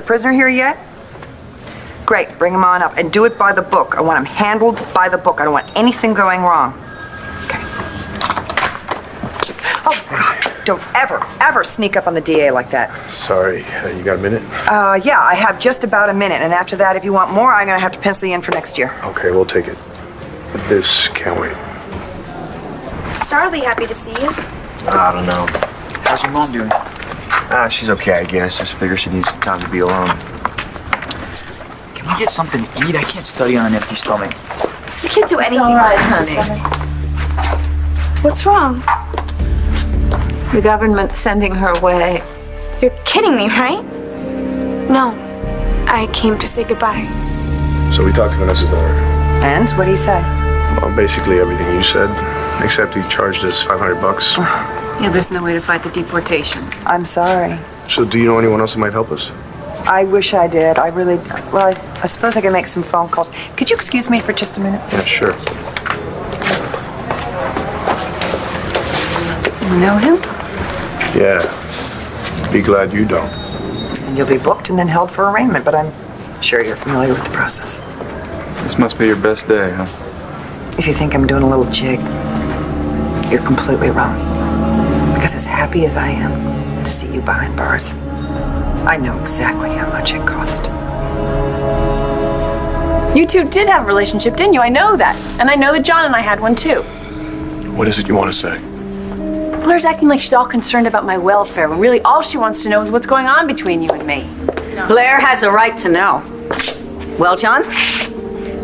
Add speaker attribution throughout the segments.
Speaker 1: prisoner here yet? Great, bring him on up. And do it by the book. I want him handled by the book. I don't want anything going wrong. Okay. Oh, God, don't ever sneak up on the DA like that.
Speaker 2: Sorry, you got a minute?
Speaker 1: Yeah, I have just about a minute. And after that, if you want more, I'm going to have to pencil you in for next year.
Speaker 2: Okay, we'll take it. This can't wait.
Speaker 3: Star will be happy to see you.
Speaker 4: I don't know.
Speaker 5: How's your mom doing?
Speaker 4: She's okay, I guess. Just figure she needs some time to be alone.
Speaker 5: Can we get something to eat? I can't study on an empty stomach.
Speaker 3: You can't do anything.
Speaker 6: All right, honey.
Speaker 3: What's wrong?
Speaker 6: The government's sending her away.
Speaker 3: You're kidding me, right? No. I came to say goodbye.
Speaker 2: So we talked to Vanessa's lawyer.
Speaker 1: And what did he say?
Speaker 2: Well, basically everything you said, except he charged us $500.
Speaker 6: Yeah, there's no way to fight the deportation.
Speaker 1: I'm sorry.
Speaker 2: So do you know anyone else that might help us?
Speaker 1: I wish I did. I really, well, I suppose I can make some phone calls. Could you excuse me for just a minute?
Speaker 2: Yeah, sure.
Speaker 6: You know him?
Speaker 2: Yeah. Be glad you don't.
Speaker 1: And you'll be booked and then held for arraignment, but I'm sure you're familiar with the process.
Speaker 7: This must be your best day, huh?
Speaker 1: If you think I'm doing a little jig, you're completely wrong. Because as happy as I am to see you behind bars, I know exactly how much it cost.
Speaker 8: You two did have a relationship, didn't you? I know that. And I know that John and I had one too.
Speaker 2: What is it you want to say?
Speaker 8: Blair's acting like she's all concerned about my welfare, when really all she wants to know is what's going on between you and me.
Speaker 9: Blair has a right to know. Well, John,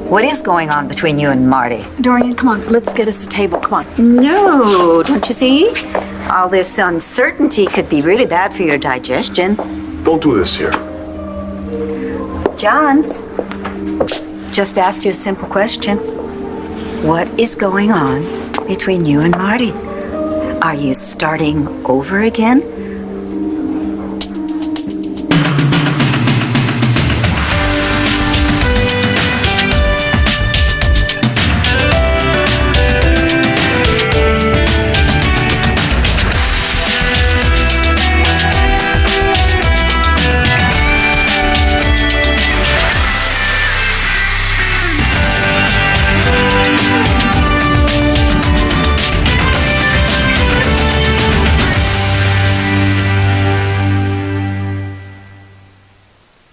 Speaker 9: what is going on between you and Marty?
Speaker 8: Dorian, come on, let's get us a table, come on.
Speaker 9: No, don't you see? All this uncertainty could be really bad for your digestion.
Speaker 2: Don't do this here.
Speaker 9: John, just asked you a simple question. What is going on between you and Marty? Are you starting over again?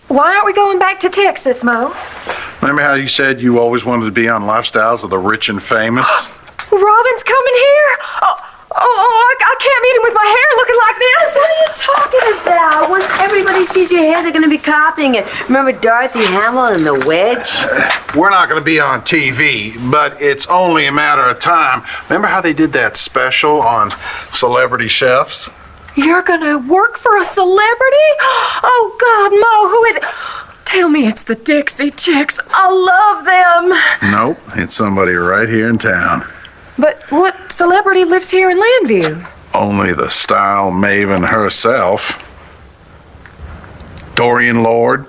Speaker 8: Why aren't we going back to Texas, Mo?
Speaker 10: Remember how you said you always wanted to be on Lifestyles of the Rich and Famous?
Speaker 8: Robin's coming here? I can't meet him with my hair looking like this.
Speaker 6: What are you talking about? Once everybody sees your hair, they're going to be copying it. Remember Dorothy Hamill and the wedge?
Speaker 10: We're not going to be on TV, but it's only a matter of time. Remember how they did that special on celebrity chefs?
Speaker 8: You're gonna work for a celebrity? Oh, God, Mo, who is it? Tell me it's the Dixie Chicks. I love them.
Speaker 10: Nope, it's somebody right here in town.
Speaker 8: But what celebrity lives here in Landview?
Speaker 10: Only the style maven herself. Dorian Lord.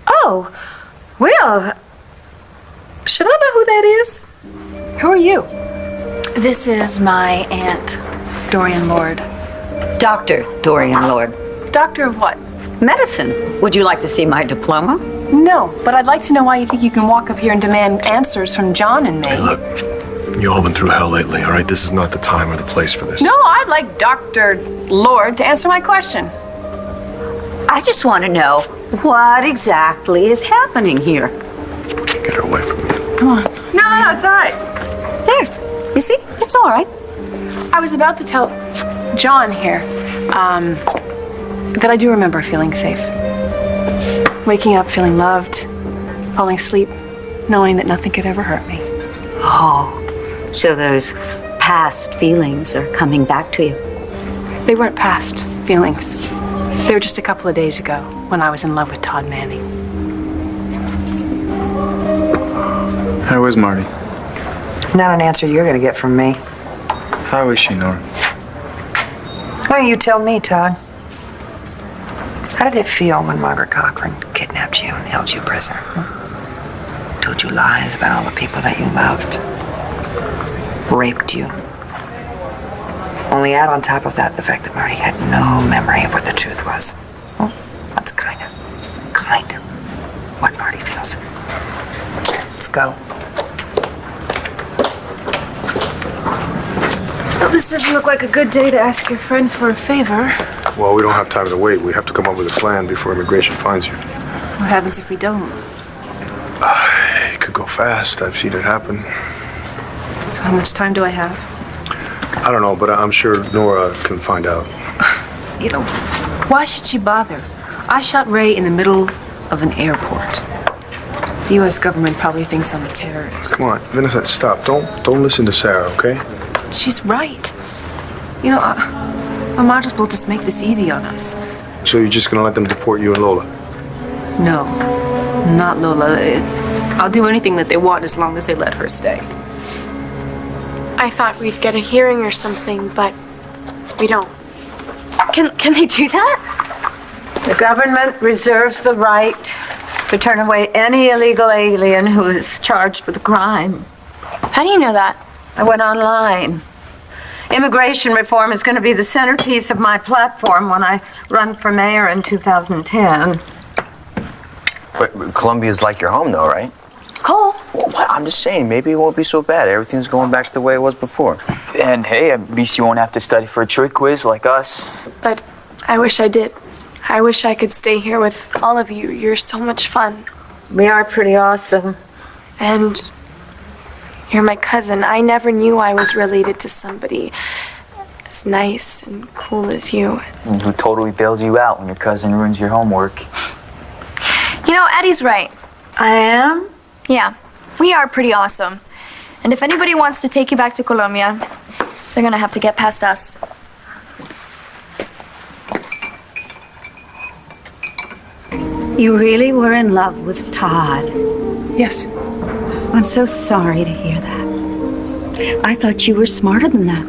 Speaker 8: Oh, well, should I know who that is? Who are you?
Speaker 11: This is my aunt, Dorian Lord.
Speaker 9: Dr. Dorian Lord.
Speaker 8: Doctor of what?
Speaker 9: Medicine. Would you like to see my diploma?
Speaker 8: No, but I'd like to know why you think you can walk up here and demand answers from John and me.
Speaker 2: Hey, look. You all been through hell lately, all right? This is not the time or the place for this.
Speaker 8: No, I'd like Dr. Lord to answer my question.
Speaker 9: I just want to know what exactly is happening here.
Speaker 2: Get her away from me.
Speaker 8: Come on. No, it's all right.
Speaker 9: There. You see? It's all right.
Speaker 8: I was about to tell John here that I do remember feeling safe. Waking up feeling loved, falling asleep, knowing that nothing could ever hurt me.
Speaker 9: Oh, so those past feelings are coming back to you.
Speaker 8: They weren't past feelings. They were just a couple of days ago when I was in love with Todd Manning.
Speaker 7: How is Marty?
Speaker 1: Not an answer you're going to get from me.
Speaker 7: How is she, Nora?
Speaker 1: Why don't you tell me, Todd? How did it feel when Margaret Cochran kidnapped you and held you prisoner? Told you lies about all the people that you loved. Raped you. Only add on top of that the fact that Marty had no memory of what the truth was. Well, that's kind of find what Marty feels. Let's go.
Speaker 8: Well, this doesn't look like a good day to ask your friend for a favor.
Speaker 2: Well, we don't have time to wait. We have to come up with a plan before immigration finds you.
Speaker 8: What happens if we don't?
Speaker 2: It could go fast. I've seen it happen.
Speaker 8: So how much time do I have?
Speaker 2: I don't know, but I'm sure Nora can find out.
Speaker 8: You know, why should she bother? I shot Ray in the middle of an airport. The U.S. government probably thinks I'm a terrorist.
Speaker 2: Come on, Vanessa, stop. Don't listen to Sarah, okay?
Speaker 8: She's right. You know, I might as well just make this easy on us.
Speaker 2: So you're just gonna let them deport you and Lola?
Speaker 8: No, not Lola. I'll do anything that they want as long as they let her stay.
Speaker 3: I thought we'd get a hearing or something, but we don't.
Speaker 8: Can they do that?
Speaker 9: The government reserves the right to turn away any illegal alien who is charged with a crime.
Speaker 3: How do you know that?
Speaker 9: I went online. Immigration reform is going to be the centerpiece of my platform when I run for mayor in 2010.
Speaker 4: But Columbia's like your home, though, right?
Speaker 9: Cole?
Speaker 4: Well, what? I'm just saying, maybe it won't be so bad. Everything's going back to the way it was before.
Speaker 5: And hey, at least you won't have to study for a true quiz like us.
Speaker 3: But I wish I did. I wish I could stay here with all of you. You're so much fun.
Speaker 9: We are pretty awesome.
Speaker 3: And you're my cousin. I never knew I was related to somebody as nice and cool as you.
Speaker 5: Who totally bails you out when your cousin ruins your homework.
Speaker 12: You know, Eddie's right.
Speaker 9: I am?
Speaker 12: Yeah, we are pretty awesome. And if anybody wants to take you back to Colombia, they're gonna have to get past us.
Speaker 9: You really were in love with Todd?
Speaker 8: Yes.
Speaker 9: I'm so sorry to hear that. I thought you were smarter than that.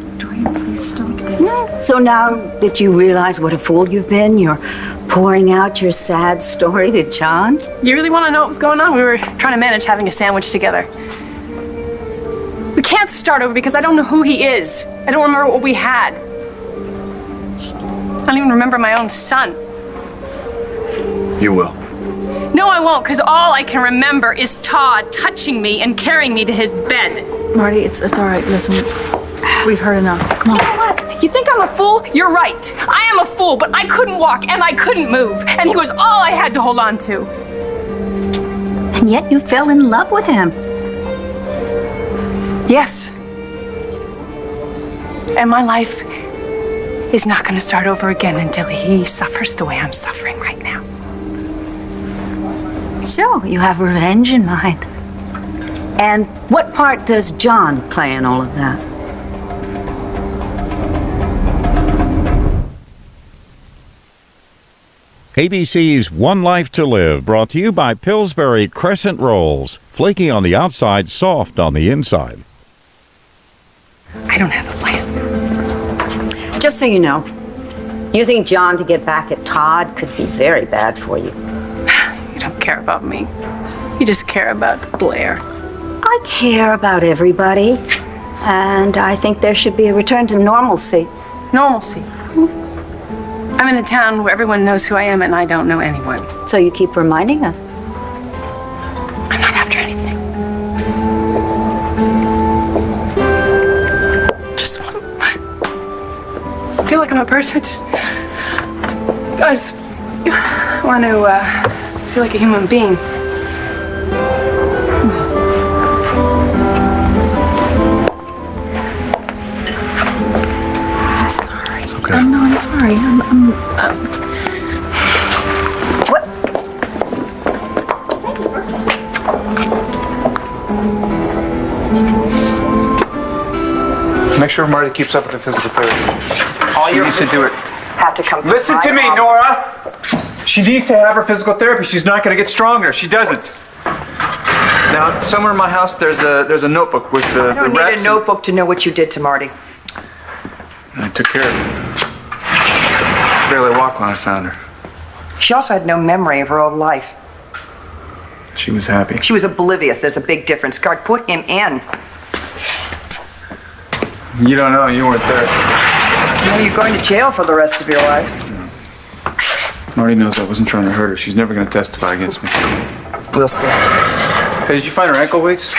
Speaker 8: Please stop this.
Speaker 9: So now that you realize what a fool you've been, you're pouring out your sad story to John?
Speaker 8: You really want to know what was going on? We were trying to manage having a sandwich together. We can't start over because I don't know who he is. I don't remember what we had. I don't even remember my own son.
Speaker 2: You will.
Speaker 8: No, I won't, because all I can remember is Todd touching me and carrying me to his bed.
Speaker 11: Marty, it's all right. Listen, we've heard enough. Come on.
Speaker 8: You know what? You think I'm a fool? You're right. I am a fool, but I couldn't walk and I couldn't move, and he was all I had to hold on to.
Speaker 9: And yet you fell in love with him.
Speaker 8: Yes. And my life is not going to start over again until he suffers the way I'm suffering right now.
Speaker 9: So, you have revenge in mind. And what part does John play in all of that?
Speaker 13: ABC's One Life to Live, brought to you by Pillsbury Crescent Rolls. Flaky on the outside, soft on the inside.
Speaker 8: I don't have a plan.
Speaker 9: Just so you know, using John to get back at Todd could be very bad for you.
Speaker 8: You don't care about me. You just care about Blair.
Speaker 9: I care about everybody, and I think there should be a return to normalcy.
Speaker 8: Normalcy. I'm in a town where everyone knows who I am and I don't know anyone.
Speaker 9: So you keep reminding us.
Speaker 8: I'm not after anything. Just want I feel like I'm a person. I just want to feel like a human being. I'm sorry.
Speaker 2: It's okay.
Speaker 8: No, I'm sorry.
Speaker 9: What?
Speaker 7: Make sure Marty keeps up with the physical therapy.
Speaker 1: All
Speaker 7: She
Speaker 1: your
Speaker 7: needs to do it.
Speaker 1: have to come.
Speaker 7: Listen to me, Nora! She needs to have her physical therapy. She's not going to get stronger if she doesn't. Now, somewhere in my house, there's a notebook with the
Speaker 1: I don't need a notebook to know what you did to Marty.
Speaker 7: I took care of her. Barely walked when I found her.
Speaker 1: She also had no memory of her old life.
Speaker 7: She was happy.
Speaker 1: She was oblivious. There's a big difference. God, put him in.
Speaker 7: You don't know. You weren't there.
Speaker 1: You know, you're going to jail for the rest of your life.
Speaker 7: Marty knows I wasn't trying to hurt her. She's never going to testify against me.
Speaker 1: We'll see.
Speaker 7: Hey, did you find her ankle weights?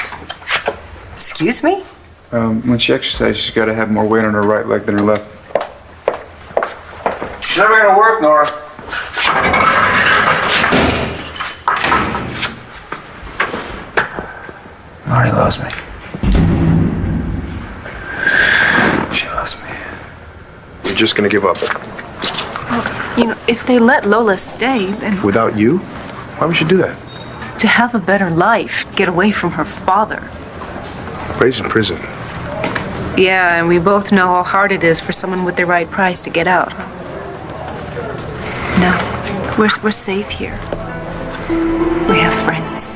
Speaker 1: Excuse me?
Speaker 7: When she exercises, she's got to have more weight on her right leg than her left. It's never going to work, Nora. Marty loves me. She loves me.
Speaker 2: You're just gonna give up.
Speaker 8: You know, if they let Lola stay, then
Speaker 2: Without you? Why would you do that?
Speaker 8: to have a better life, get away from her father.
Speaker 2: Raised in prison.
Speaker 8: Yeah, and we both know how hard it is for someone with the right price to get out. No, we're safe here. We have friends.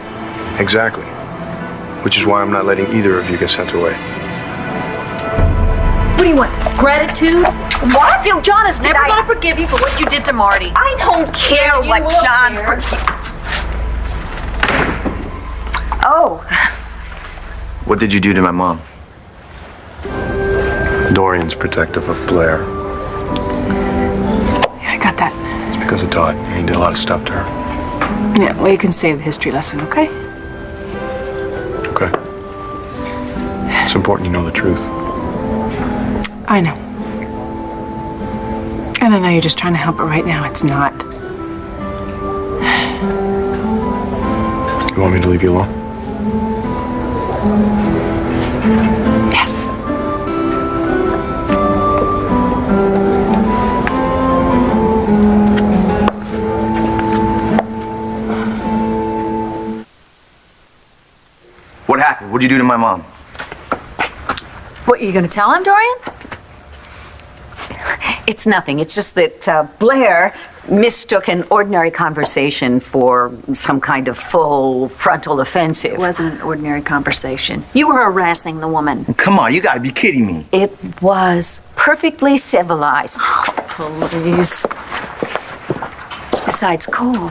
Speaker 2: Exactly. Which is why I'm not letting either of you get sent away.
Speaker 11: What do you want? Gratitude? What? You know, John is never gonna forgive you for what you did to Marty.
Speaker 9: I don't care what John Oh.
Speaker 4: What did you do to my mom?
Speaker 2: Dorian's protective of Blair.
Speaker 8: Yeah, I got that.
Speaker 2: It's because of Todd. He did a lot of stuff to her.
Speaker 8: Yeah, well, you can save the history lesson, okay?
Speaker 2: Okay. It's important you know the truth.
Speaker 8: I know. And I know you're just trying to help, but right now it's not.
Speaker 2: You want me to leave you alone?
Speaker 8: Yes.
Speaker 4: What happened? What'd you do to my mom?
Speaker 11: What, you gonna tell him, Dorian?
Speaker 9: It's nothing. It's just that Blair mistook an ordinary conversation for some kind of full frontal offensive.
Speaker 11: It wasn't an ordinary conversation. You were harassing the woman.
Speaker 4: Come on, you gotta be kidding me.
Speaker 9: It was perfectly civilized.
Speaker 11: Oh, please.
Speaker 9: Besides, Cole,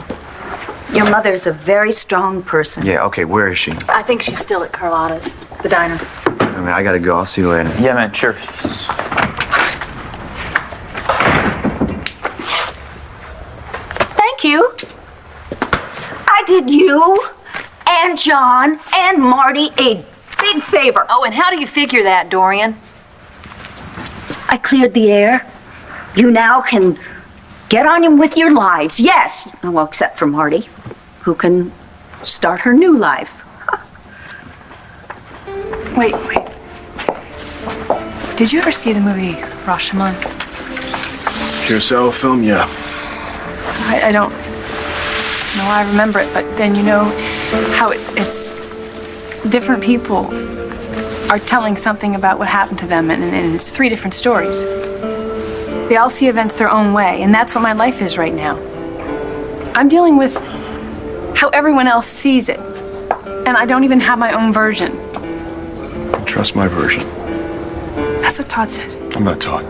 Speaker 9: your mother's a very strong person.
Speaker 4: Yeah, okay, where is she?
Speaker 11: I think she's still at Carlotta's, the diner.
Speaker 4: I mean, I gotta go. I'll see you later.
Speaker 5: Yeah, man, sure.
Speaker 9: Thank you. I did you and John and Marty a big favor.
Speaker 11: Oh, and how do you figure that, Dorian?
Speaker 9: I cleared the air. You now can get on with your lives. Yes, well, except for Marty, who can start her new life.
Speaker 3: Wait. Did you ever see the movie Rashomon?
Speaker 2: Curacao film, yeah.
Speaker 3: I don't know why I remember it, but then you know how it's different people are telling something about what happened to them, and it's 3 different stories. They all see events their own way, and that's what my life is right now. I'm dealing with how everyone else sees it, and I don't even have my own version.
Speaker 2: Trust my version.
Speaker 3: That's what Todd said.
Speaker 2: I'm not Todd.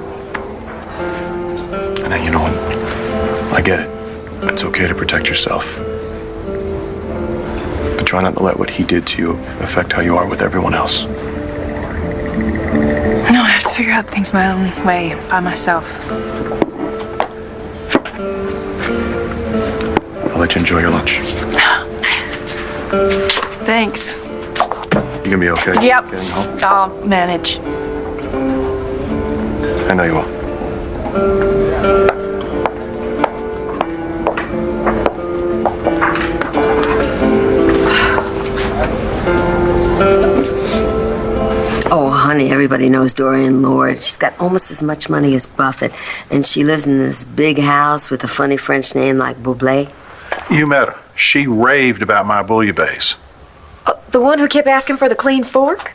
Speaker 2: And you know what? I get it. It's okay to protect yourself. But try not to let what he did to you affect how you are with everyone else.
Speaker 3: No, I have to figure out things my own way, by myself.
Speaker 2: I'll let you enjoy your lunch.
Speaker 3: Thanks.
Speaker 2: You gonna be okay?
Speaker 3: Yep.
Speaker 2: Getting home?
Speaker 3: I'll manage.
Speaker 2: I know you will.
Speaker 6: Oh, honey, everybody knows Dorian Lord. She's got almost as much money as Buffett, and she lives in this big house with a funny French name like Bublé.
Speaker 10: You met her. She raved about my bouillabaisse.
Speaker 8: The one who kept asking for the clean fork?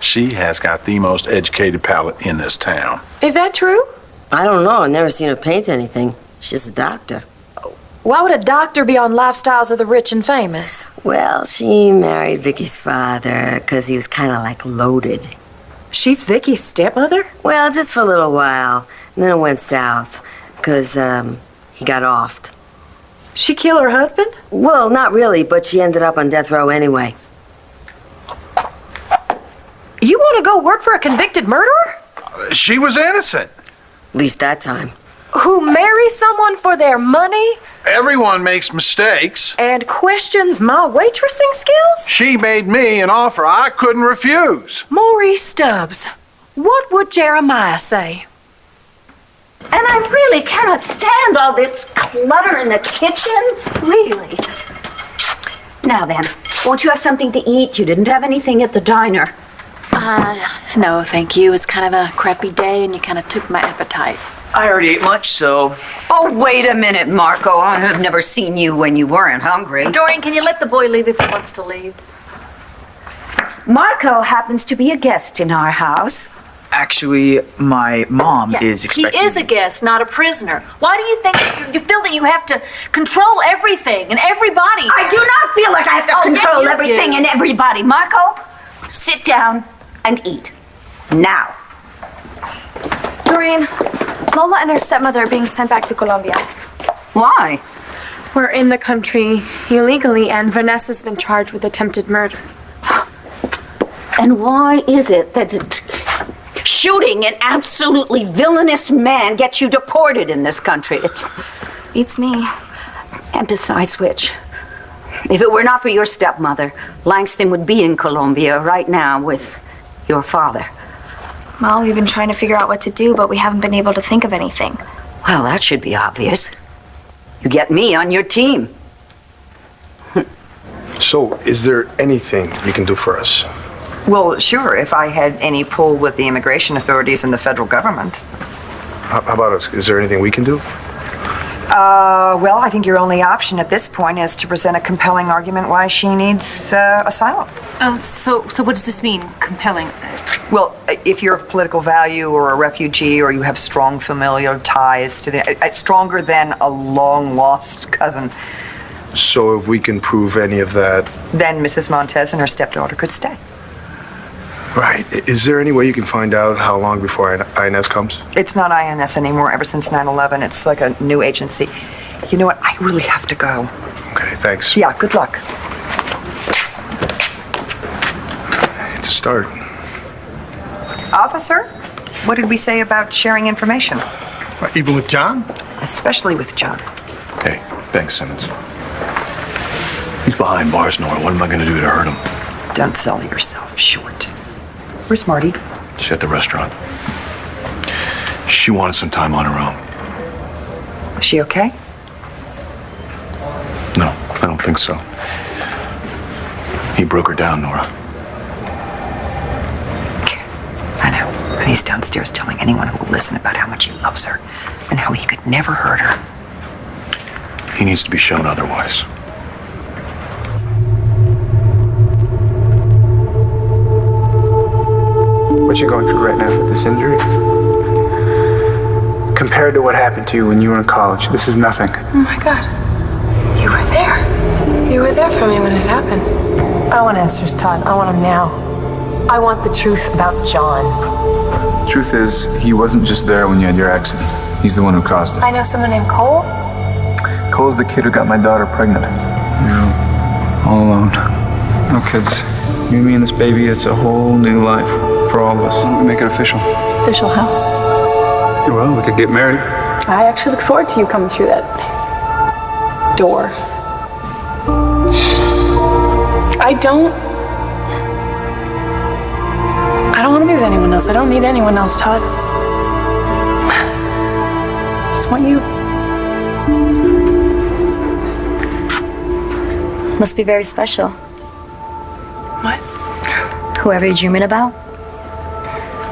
Speaker 10: She has got the most educated palate in this town.
Speaker 8: Is that true?
Speaker 6: I don't know. I've never seen her paint anything. She's a doctor.
Speaker 8: Why would a doctor be on Lifestyles of the Rich and Famous?
Speaker 6: Well, she married Vicky's father because he was kind of like loaded.
Speaker 8: She's Vicky's stepmother?
Speaker 6: Well, just for a little while. And then it went south because he got offed.
Speaker 8: She killed her husband?
Speaker 6: Well, not really, but she ended up on death row anyway.
Speaker 8: You want to go work for a convicted murderer?
Speaker 10: She was innocent.
Speaker 6: At least that time.
Speaker 8: Who marries someone for their money
Speaker 10: Everyone makes mistakes.
Speaker 8: and questions my waitressing skills?
Speaker 10: She made me an offer I couldn't refuse.
Speaker 8: Maurice Stubbs, what would Jeremiah say?
Speaker 9: And I really cannot stand all this clutter in the kitchen. Really. Now then, won't you have something to eat? You didn't have anything at the diner.
Speaker 11: No, thank you. It was kind of a crappy day, and you kind of took my appetite.
Speaker 5: I already ate lunch, so
Speaker 9: Oh, wait a minute, Marco. I have never seen you when you weren't hungry.
Speaker 11: Dorian, can you let the boy leave if he wants to leave?
Speaker 9: Marco happens to be a guest in our house.
Speaker 5: actually, my mom is expecting.
Speaker 11: He is a guest, not a prisoner. Why do you think that you feel that you have to control everything and everybody?
Speaker 9: I do not feel like I have to control
Speaker 11: you
Speaker 9: everything
Speaker 11: do.
Speaker 9: and everybody. Marco, sit down and eat. Now.
Speaker 12: Doreen, Lola and her stepmother are being sent back to Colombia.
Speaker 9: Why?
Speaker 3: We're in the country illegally, and Vanessa's been charged with attempted murder.
Speaker 9: And why is it that shooting an absolutely villainous man gets you deported in this country?
Speaker 12: Beats me.
Speaker 9: And besides which, if it were not for your stepmother, Langston would be in Colombia right now with your father.
Speaker 12: Well, we've been trying to figure out what to do, but we haven't been able to think of anything.
Speaker 9: Well, that should be obvious. You get me on your team.
Speaker 2: So, is there anything you can do for us?
Speaker 1: Well, sure, if I had any pull with the immigration authorities and the federal government.
Speaker 2: How about us? Is there anything we can do?
Speaker 1: Well, I think your only option at this point is to present a compelling argument why she needs asylum.
Speaker 11: So what does this mean, compelling?
Speaker 1: Well, if you're of political value or a refugee or you have strong familial ties to the... stronger than a long-lost cousin.
Speaker 2: So if we can prove any of that...
Speaker 1: Then Mrs. Montez and her stepdaughter could stay.
Speaker 2: Right. Is there any way you can find out how long before INS comes?
Speaker 1: It's not INS anymore ever since 9/11. It's like a new agency. You know what? I really have to go.
Speaker 2: Okay, thanks.
Speaker 1: Yeah, good luck.
Speaker 2: It's a start.
Speaker 1: Officer, what did we say about sharing information?
Speaker 14: Even with John?
Speaker 1: Especially with John.
Speaker 14: Hey, thanks, Simmons. He's behind bars, Nora. What am I going to do to hurt him?
Speaker 1: Don't sell yourself short. Where's Marty?
Speaker 14: She's at the restaurant. She wanted some time on her own.
Speaker 1: Is she okay?
Speaker 14: No, I don't think so. He broke her down, Nora.
Speaker 1: I know. And he's downstairs telling anyone who will listen about how much he loves her and how he could never hurt her.
Speaker 14: He needs to be shown otherwise.
Speaker 7: What you're going through right now with this injury, compared to what happened to you when you were in college, this is nothing.
Speaker 3: Oh my God. You were there. You were there for me when it happened. I want answers, Todd. I want them now. I want the truth about John.
Speaker 7: Truth is, he wasn't just there when you had your accident. He's the one who caused it.
Speaker 3: I know someone named Cole.
Speaker 7: Cole's the kid who got my daughter pregnant. You're all alone. No kids. You and me and this baby, it's a whole new life for all of us.
Speaker 2: We make it official.
Speaker 3: Official how?
Speaker 2: Well, we could get married.
Speaker 3: I actually look forward to you coming through that door. I don't want to be with anyone else. I don't need anyone else, Todd. I just want you.
Speaker 11: Must be very special.
Speaker 3: What?
Speaker 11: Whoever you're dreaming about.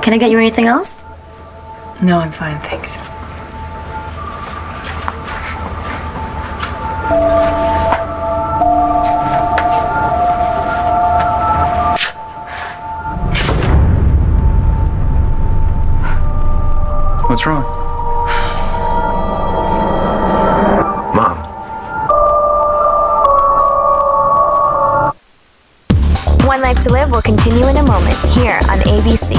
Speaker 11: Can I get you anything else?
Speaker 3: No, I'm fine, thanks.
Speaker 7: What's wrong?
Speaker 4: Mom.
Speaker 12: One Life to Live will continue in a moment here on ABC.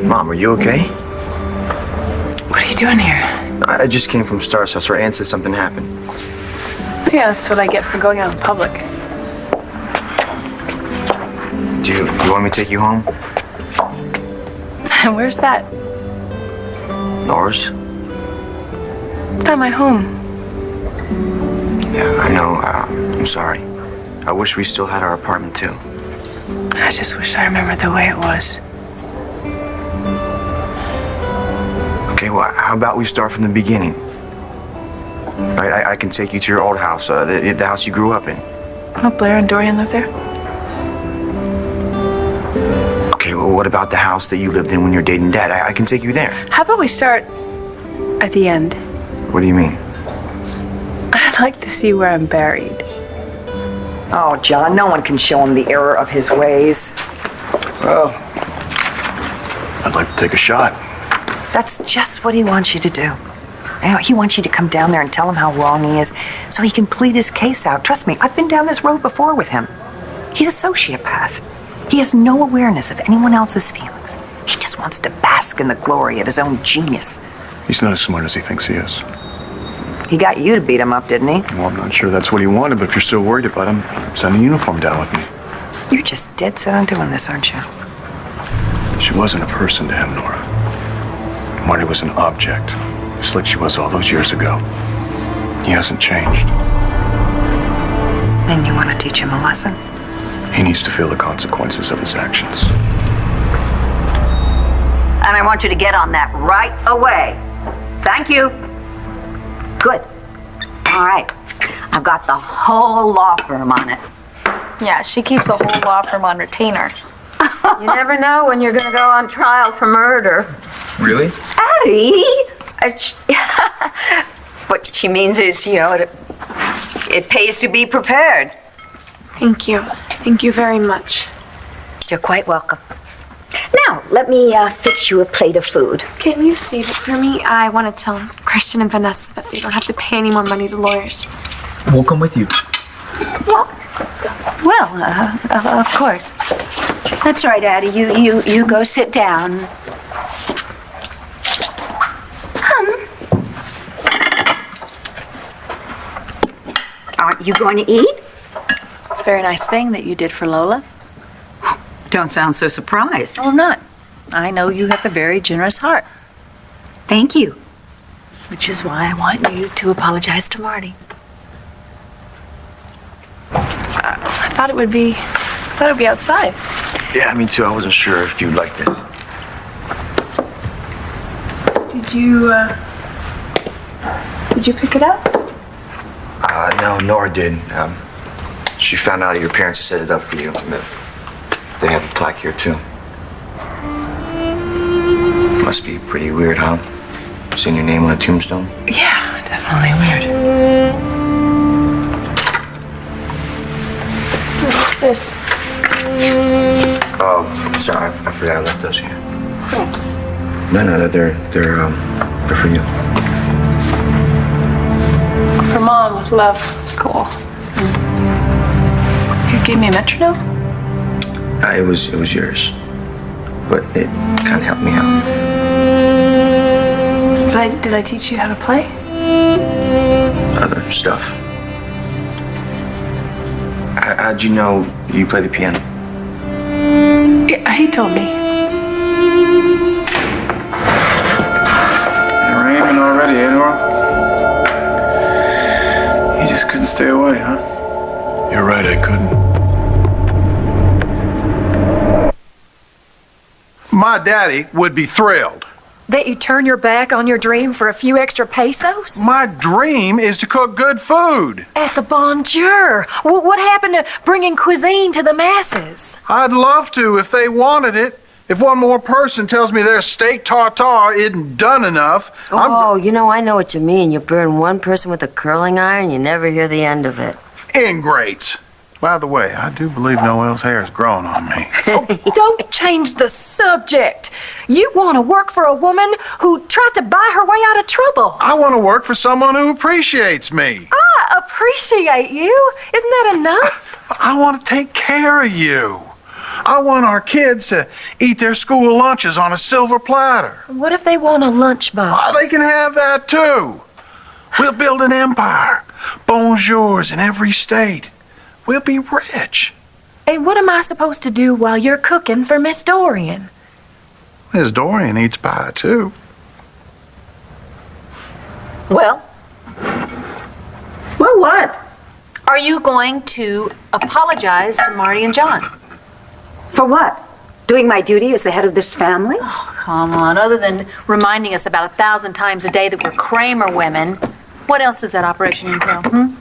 Speaker 4: Mom, are you okay?
Speaker 3: What are you doing here?
Speaker 4: I just came from Star's house. Her aunt said something happened.
Speaker 3: Yeah, that's what I get for going out in public.
Speaker 4: Do you want me to take you home?
Speaker 3: Where's that?
Speaker 4: Nor's?
Speaker 3: It's not my home.
Speaker 4: Yeah, I know. I'm sorry. I wish we still had our apartment, too.
Speaker 3: I just wish I remembered the way it was.
Speaker 4: Okay, well, how about we start from the beginning? Right, I can take you to your old house, the house you grew up in.
Speaker 3: Oh, Blair and Dorian live there?
Speaker 4: Okay, well, what about the house that you lived in when you were dating Dad? I can take you there.
Speaker 3: How about we start at the end?
Speaker 4: What do you mean?
Speaker 3: I'd like to see where I'm buried.
Speaker 1: Oh, John, no one can show him the error of his ways.
Speaker 14: Well, I'd like to take a shot.
Speaker 1: That's just what he wants you to do. You know, he wants you to come down there and tell him how wrong he is so he can plead his case out. Trust me, I've been down this road before with him. He's a sociopath. He has no awareness of anyone else's feelings. He just wants to bask in the glory of his own genius.
Speaker 14: He's not as smart as he thinks he is.
Speaker 1: He got you to beat him up, didn't he?
Speaker 14: Well, I'm not sure that's what he wanted, but if you're still worried about him, send a uniform down with me.
Speaker 1: You're just dead set on doing this, aren't you?
Speaker 14: She wasn't a person to him, Nora. Marty was an object, just like she was all those years ago. He hasn't changed.
Speaker 1: Then you want to teach him a lesson?
Speaker 14: He needs to feel the consequences of his actions.
Speaker 9: And I want you to get on that right away. Thank you. Good. All right. I've got the whole law firm on it.
Speaker 12: Yeah, she keeps the whole law firm on retainer.
Speaker 9: You never know when you're going to go on trial for murder.
Speaker 5: Really?
Speaker 9: Addie! What she means is, you know, it pays to be prepared.
Speaker 3: Thank you. Thank you very much.
Speaker 9: You're quite welcome. Now, let me fix you a plate of food.
Speaker 3: Can you save it for me? I want to tell Christian and Vanessa that they don't have to pay any more money to lawyers.
Speaker 5: We'll come with you.
Speaker 9: Well, let's go. Well, of course. That's right, Addie. You go sit down. Aren't you going to eat?
Speaker 11: It's a very nice thing that you did for Lola.
Speaker 9: Don't sound so surprised.
Speaker 11: Oh, I'm not. I know you have a very generous heart.
Speaker 9: Thank you.
Speaker 11: Which is why I want you to apologize to Marty.
Speaker 3: I thought it would be outside.
Speaker 4: Yeah, me too. I wasn't sure if you'd like this.
Speaker 3: Did you pick it up?
Speaker 4: No, Nora did. She found out your parents had set it up for you. They have a plaque here, too. Must be pretty weird, huh? Seeing your name on a tombstone?
Speaker 3: Yeah, definitely weird. What's this?
Speaker 4: Oh, sorry, I forgot I left those here. No, they're for you.
Speaker 3: For Mom, with love. Cool. You gave me a metronome?
Speaker 4: It was yours, but it kind of helped me out.
Speaker 3: Did I teach you how to play?
Speaker 4: Other stuff. How'd you know you play the piano?
Speaker 3: Yeah, he told me.
Speaker 7: You're raining already, eh, Nora? You just couldn't stay away, huh?
Speaker 14: You're right, I couldn't.
Speaker 10: My daddy would be thrilled.
Speaker 8: That you turn your back on your dream for a few extra pesos?
Speaker 10: My dream is to cook good food.
Speaker 8: At the Bonjour. What happened to bringing cuisine to the masses?
Speaker 10: I'd love to if they wanted it. If one more person tells me their steak tartare isn't done enough,
Speaker 6: you know, I know what you mean. You burn one person with a curling iron, you never hear the end of it.
Speaker 10: Ingrates. By the way, I do believe Noel's hair is growing on me.
Speaker 8: Don't change the subject. You want to work for a woman who tries to buy her way out of trouble.
Speaker 10: I want to work for someone who appreciates me.
Speaker 8: I appreciate you. Isn't that enough?
Speaker 10: I want to take care of you. I want our kids to eat their school lunches on a silver platter.
Speaker 8: What if they want a lunchbox?
Speaker 10: They can have that too. We'll build an empire. Bonjours in every state. We'll be rich.
Speaker 8: And what am I supposed to do while you're cooking for Miss Dorian?
Speaker 10: Miss Dorian eats pie, too.
Speaker 11: Well,
Speaker 9: Well, what?
Speaker 11: are you going to apologize to Marty and John?
Speaker 9: For what? Doing my duty as the head of this family?
Speaker 11: Oh, come on. Other than reminding us about 1,000 times a day that we're Kramer women, what else does that operation entail?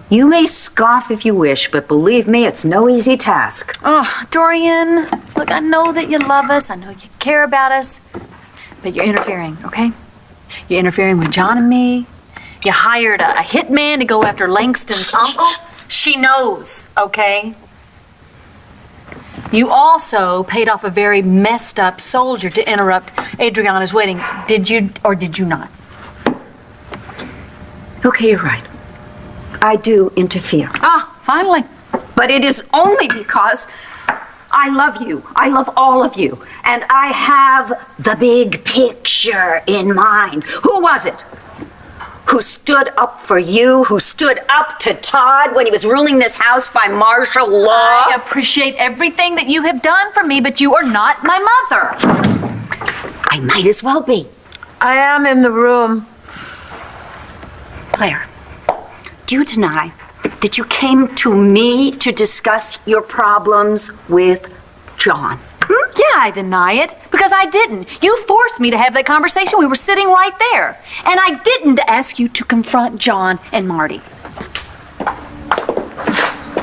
Speaker 9: You may scoff if you wish, but believe me, it's no easy task.
Speaker 11: Oh, Dorian, look, I know that you love us. I know you care about us. But you're interfering, okay? You're interfering with John and me. You hired a hitman to go after Langston's uncle. She knows, okay? You also paid off a very messed up soldier to interrupt Adriana's wedding. Did you or did you not?
Speaker 9: Okay, you're right. I do interfere.
Speaker 11: Ah, finally.
Speaker 9: But it is only because I love you. I love all of you. And I have the big picture in mind. Who was it who stood up for you, who stood up to Todd when he was ruling this house by martial law?
Speaker 11: I appreciate everything that you have done for me, but you are not my mother.
Speaker 9: I might as well be.
Speaker 8: I am in the room.
Speaker 9: Claire, do you deny that you came to me to discuss your problems with John?
Speaker 11: Yeah, I deny it, because I didn't. You forced me to have that conversation. We were sitting right there. And I didn't ask you to confront John and Marty.
Speaker 9: All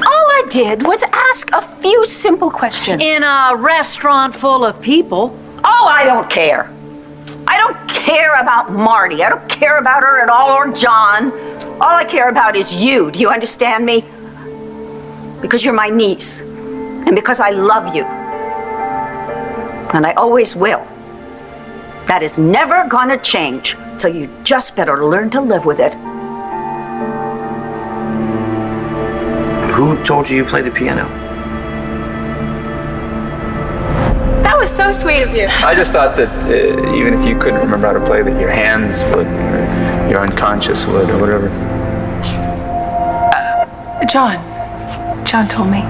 Speaker 9: I did was ask a few simple questions.
Speaker 11: In a restaurant full of people.
Speaker 9: Oh, I don't care. I don't care about Marty. I don't care about her at all, or John. All I care about is you. Do you understand me? Because you're my niece. And because I love you. And I always will. That is never gonna change. So you just better learn to live with it.
Speaker 4: Who told you played the piano?
Speaker 3: That was so sweet of you.
Speaker 7: I just thought that even if you couldn't remember how to play, that your hands would, or your unconscious would, or whatever.
Speaker 3: John told me.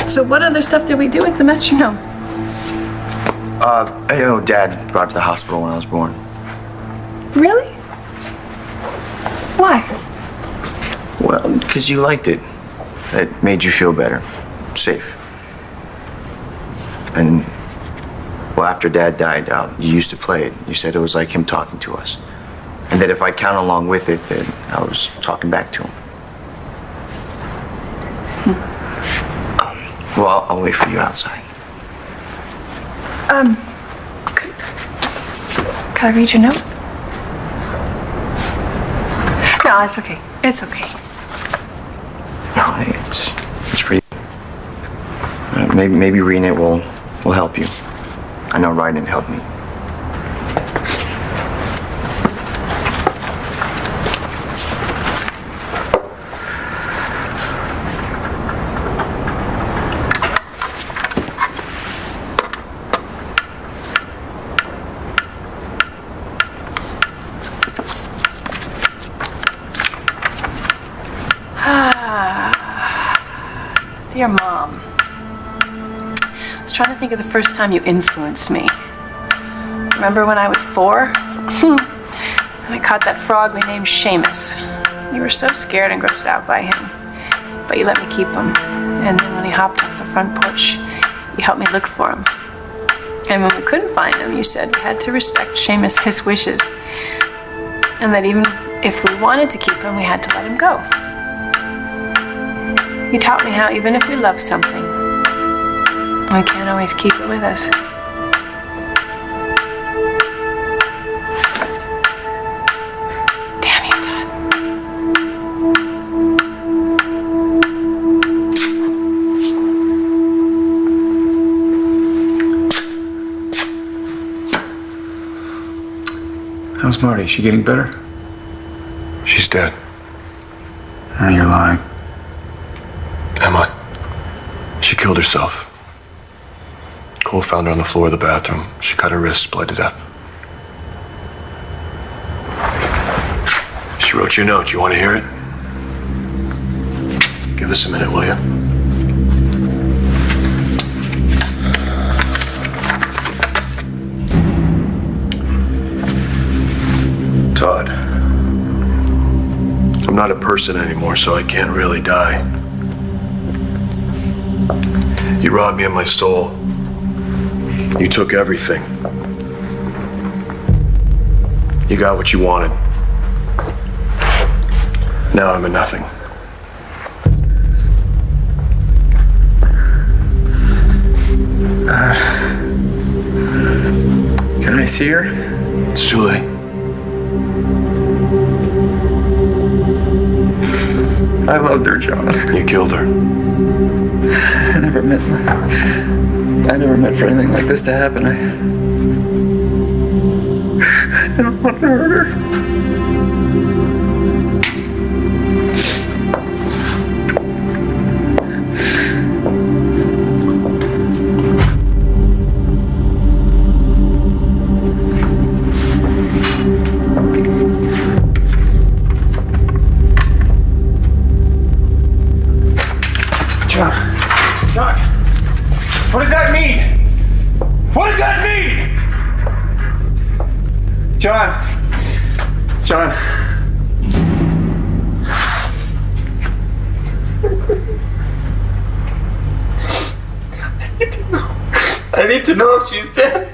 Speaker 3: So what other stuff did we do with the metronome?
Speaker 4: I know Dad brought it to the hospital when I was born.
Speaker 3: Really? Why?
Speaker 4: Well, because you liked it. It made you feel better, safe. And, well, after Dad died, you used to play it. You said it was like him talking to us. And that if I count along with it, then I was talking back to him. Well, I'll wait for you outside.
Speaker 3: Can I read your note? No, it's okay. It's okay.
Speaker 4: No, it's for you. Maybe reading it will help you. I know writing helped me.
Speaker 3: Dear Mom, I was trying to think of the first time you influenced me. Remember when I was 4? And I caught that frog we named Seamus. You were so scared and grossed out by him, but you let me keep him. And then when he hopped off the front porch, you helped me look for him. And when we couldn't find him, you said we had to respect Seamus' wishes. And that even if we wanted to keep him, we had to let him go. You taught me how even if we love something, we can't always keep it with us. Damn you, Dad.
Speaker 7: How's Marty? Is she getting better?
Speaker 14: She's dead.
Speaker 7: Oh, you're lying.
Speaker 14: Am I? She killed herself. Cole found her on the floor of the bathroom. She cut her wrist, bled to death. She wrote you a note. You want to hear it? Give us a minute, will you? Todd, I'm not a person anymore, so I can't really die. You robbed me of my soul. You took everything. You got what you wanted. Now I'm a nothing.
Speaker 7: Can I see her?
Speaker 14: It's too late.
Speaker 7: I loved her, John.
Speaker 14: You killed her.
Speaker 7: I never meant for anything like this to happen. I don't want to hurt her.
Speaker 15: John, what does that mean? What does that mean? John. I need to know if she's dead.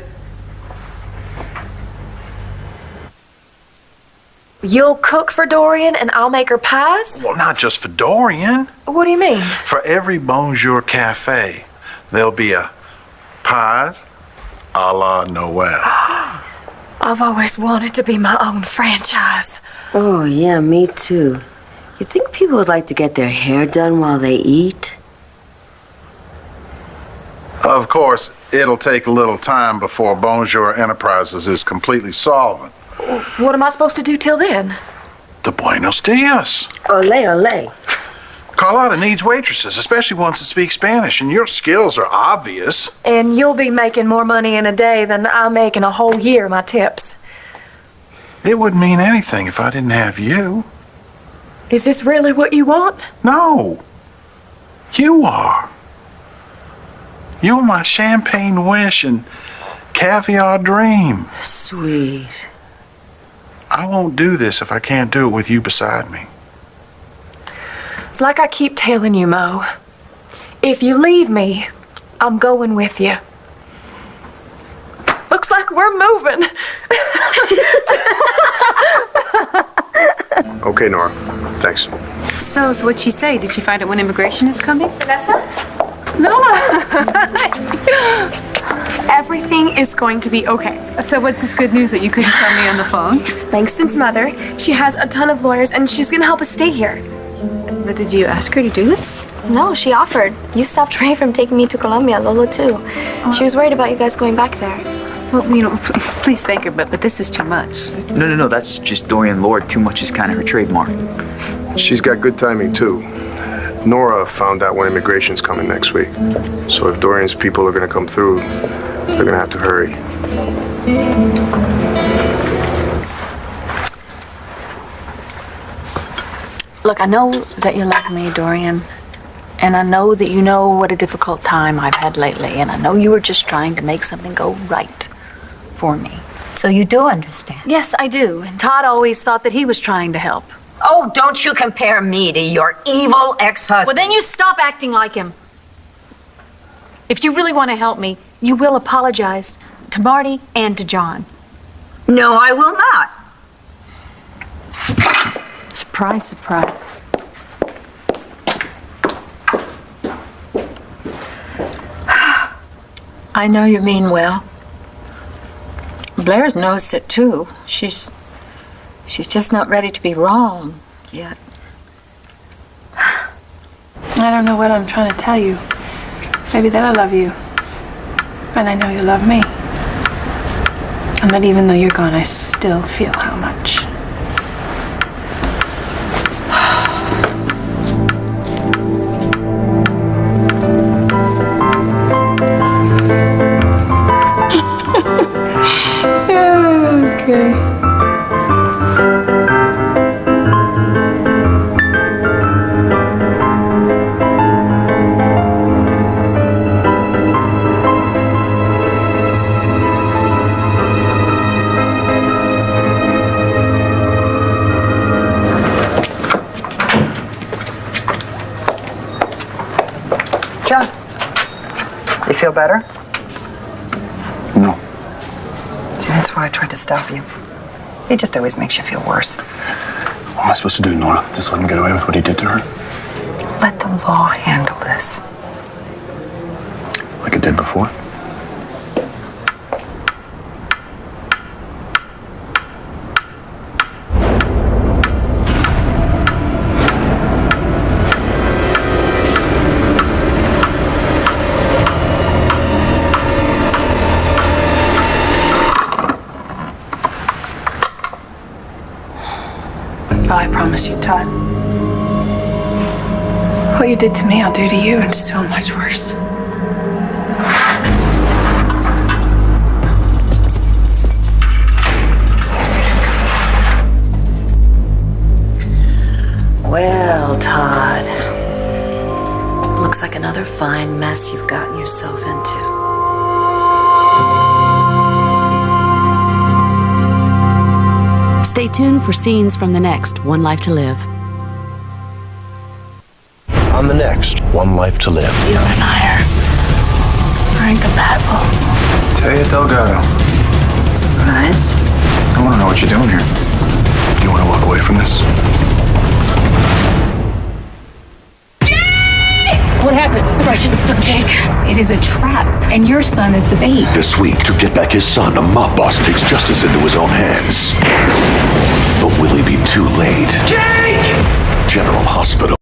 Speaker 8: You'll cook for Dorian and I'll make her pies?
Speaker 10: Well, not just for Dorian.
Speaker 8: What do you mean?
Speaker 10: For every Bonjour Cafe, there'll be a pies a la Noel.
Speaker 8: I've always wanted to be my own franchise.
Speaker 6: Oh, yeah, me too. You think people would like to get their hair done while they eat?
Speaker 10: Of course, it'll take a little time before Bonjour Enterprises is completely solvent.
Speaker 8: What am I supposed to do till then?
Speaker 10: The Buenos Dias.
Speaker 6: Ole, ole.
Speaker 10: Carlotta needs waitresses, especially ones that speak Spanish, and your skills are obvious.
Speaker 8: And you'll be making more money in a day than I make in a whole year, my tips.
Speaker 10: It wouldn't mean anything if I didn't have you.
Speaker 8: Is this really what you want?
Speaker 10: No. You are. You're my champagne wish and caviar dream.
Speaker 6: Sweet.
Speaker 10: I won't do this if I can't do it with you beside me.
Speaker 8: It's like I keep telling you, Mo. If you leave me, I'm going with you. Looks like we're moving.
Speaker 2: Okay, Nora. Thanks.
Speaker 11: So what'd she say? Did she find out when immigration is coming?
Speaker 12: Vanessa?
Speaker 3: Lola! Everything is going to be okay.
Speaker 11: So what's this good news that you couldn't tell me on the phone?
Speaker 12: Langston's mother, she has a ton of lawyers and she's gonna help us stay here.
Speaker 11: But did you ask her to do this?
Speaker 12: No, she offered. You stopped Ray from taking me to Colombia, Lola too. She was worried about you guys going back there.
Speaker 11: Well, please thank her, but this is too much.
Speaker 5: No, that's just Dorian Lord. Too much is kind of her trademark.
Speaker 2: She's got good timing, too. Nora found out when immigration's coming next week. So if Dorian's people are going to come through, they're going to have to hurry.
Speaker 11: Look, I know that you love me, Dorian. And I know that you know what a difficult time I've had lately. And I know you were just trying to make something go right for me.
Speaker 9: So you do understand?
Speaker 11: Yes, I do. And Todd always thought that he was trying to help.
Speaker 9: Oh, don't you compare me to your evil ex-husband.
Speaker 11: Well, then you stop acting like him. If you really want to help me, you will apologize to Marty and to John.
Speaker 9: No, I will not.
Speaker 11: Surprise, surprise.
Speaker 16: I know you mean well. Blair knows it too. She's just not ready to be wrong yet.
Speaker 3: I don't know what I'm trying to tell you. Maybe that I love you. And I know you love me. And that even though you're gone, I still feel how much. Okay.
Speaker 1: You feel better?
Speaker 14: No.
Speaker 1: See, that's why I tried to stop you. It just always makes you feel worse.
Speaker 14: What am I supposed to do, Nora? Just let him get away with what he did to her?
Speaker 1: Let the law handle this.
Speaker 14: Like it did before?
Speaker 3: Oh, I promise you, Todd. What you did to me, I'll do to you, and so much worse.
Speaker 6: Well, Todd, looks like another fine mess you've gotten yourself into.
Speaker 17: Stay tuned for scenes from the next One Life to Live.
Speaker 18: On the next One Life to Live.
Speaker 3: You and I are incompatible.
Speaker 7: Taya Delgado.
Speaker 3: Surprised?
Speaker 7: I want to know what you're doing here.
Speaker 14: You want to walk away from this?
Speaker 19: What happened? The Russians took Jake. It is a trap, and your son is the bait.
Speaker 20: This week, to get back his son, a mob boss takes justice into his own hands. But will he be too late? Jake! General Hospital.